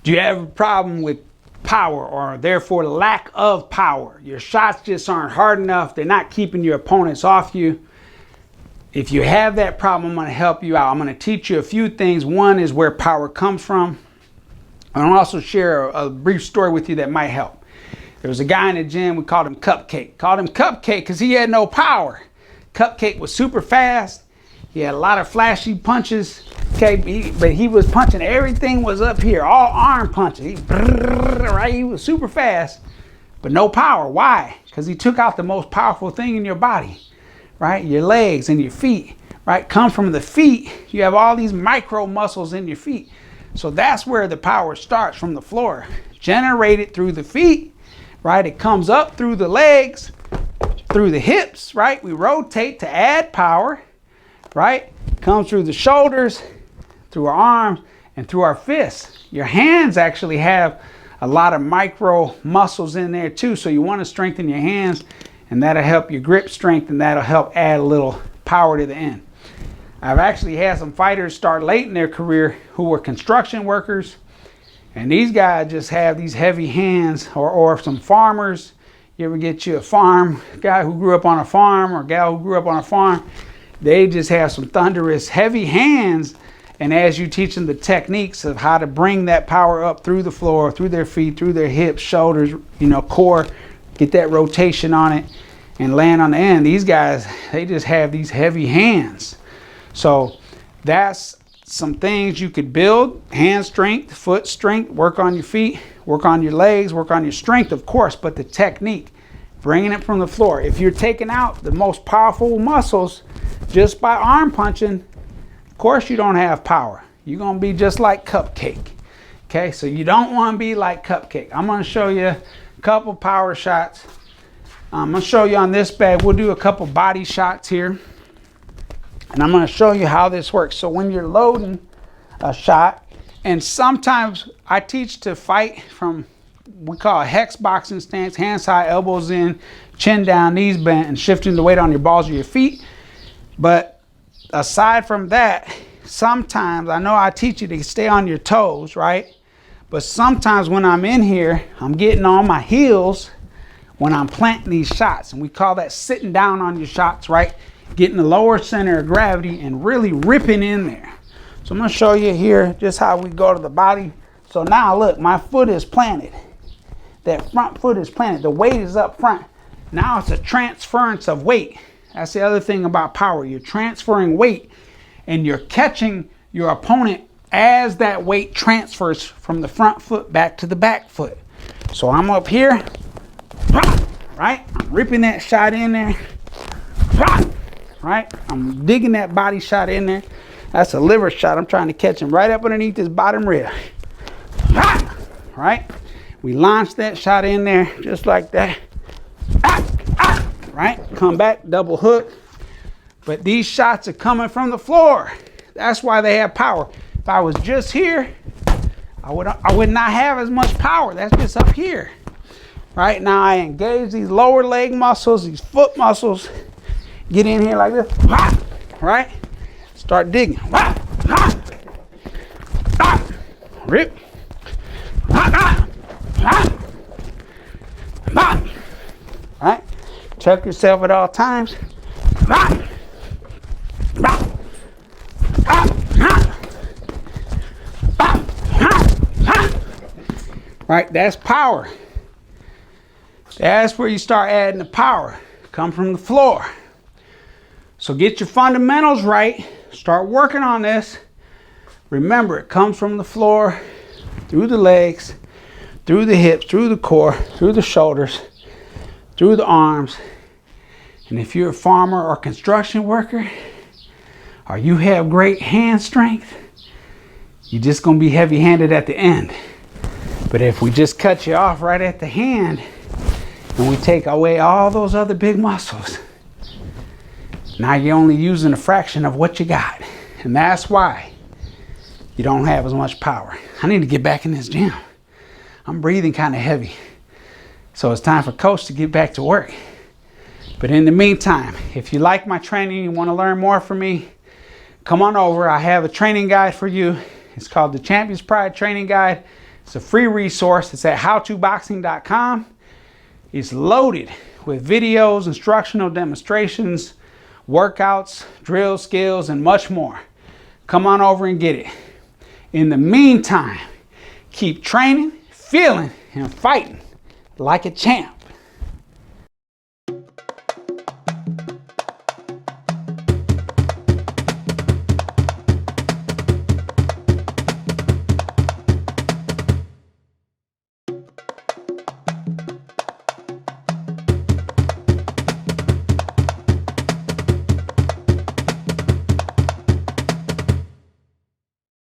Do you have a problem with power, or therefore lack of power? Your shots just aren't hard enough. They're not keeping your opponents off you. If you have that problem, I'm going to help you out. I'm going to teach you a few things. One is where power comes from. I'll also share a brief story with you that might help. There was a guy in the gym, we called him Cupcake. Called him Cupcake because he had no power. Cupcake was super fast. He had a lot of flashy punches. Okay, but he was punching, everything was up here, all arm punches. He was super fast, but no power. Why? Because he took out the most powerful thing in your body, right? Your legs and your feet, right? Come from the feet. You have all these micro muscles in your feet. So that's where the power starts, from the floor. Generated through the feet, right? It comes up through the legs, through the hips, right? We rotate to add power, right? Comes through the shoulders, through our arms, and through our fists. Your hands actually have a lot of micro muscles in there too, so you want to strengthen your hands, and that'll help your grip strength, and that'll help add a little power to the end. I've actually had some fighters start late in their career who were construction workers, and these guys just have these heavy hands, or some farmers. You ever get you a farm guy who grew up on a farm, or a gal who grew up on a farm? They just have some thunderous heavy hands. And as you teach them the techniques of how to bring that power up through the floor, through their feet, through their hips, shoulders, core, get that rotation on it and land on the end. These guys, they just have these heavy hands. So that's some things you could build: hand strength, foot strength, work on your feet, work on your legs, work on your strength, of course, but the technique, bringing it from the floor. If you're taking out the most powerful muscles just by arm punching, of course you don't have power. You're going to be just like Cupcake. Okay, so you don't want to be like Cupcake. I'm going to show you a couple power shots. I'm going to show you on this bag. We'll do a couple body shots here. And I'm going to show you how this works. So when you're loading a shot, and sometimes I teach to fight from, we call a hex boxing stance: hands high, elbows in, chin down, knees bent, and shifting the weight on your balls of your feet. But aside from that, sometimes I know I teach you to stay on your toes, right? But sometimes when I'm in here, I'm getting on my heels when I'm planting these shots. And we call that sitting down on your shots, right? Getting the lower center of gravity and really ripping in there. So I'm going to show you here just how we go to the body. So now look, my foot is planted. That front foot is planted. The weight is up front. Now it's a transference of weight. That's the other thing about power. You're transferring weight, and you're catching your opponent as that weight transfers from the front foot back to the back foot. So I'm up here, right? I'm ripping that shot in there, right? I'm digging that body shot in there. That's a liver shot. I'm trying to catch him right up underneath this bottom rib, right? We launch that shot in there just like that. Right? Come back, double hook. But these shots are coming from the floor. That's why they have power. If I was just here, I would not have as much power. That's just up here. Right? Now I engage these lower leg muscles, these foot muscles. Get in here like this. Right? Start digging. Rip. Right? Check yourself at all times. Right, that's power. That's where you start adding the power. Come from the floor. So get your fundamentals right. Start working on this. Remember, it comes from the floor, through the legs, through the hips, through the core, through the shoulders, through the arms. And if you're a farmer or construction worker, or you have great hand strength, you're just going to be heavy-handed at the end. But if we just cut you off right at the hand, and we take away all those other big muscles, now you're only using a fraction of what you got. And that's why you don't have as much power. I need to get back in this gym. I'm breathing kind of heavy. So it's time for Coach to get back to work. But in the meantime, if you like my training, you want to learn more from me, come on over. I have a training guide for you. It's called the Champion's Pride Training Guide. It's a free resource. It's at howtoboxing.com. It's loaded with videos, instructional demonstrations, workouts, drill skills, and much more. Come on over and get it. In the meantime, keep training, feeling, and fighting like a champ.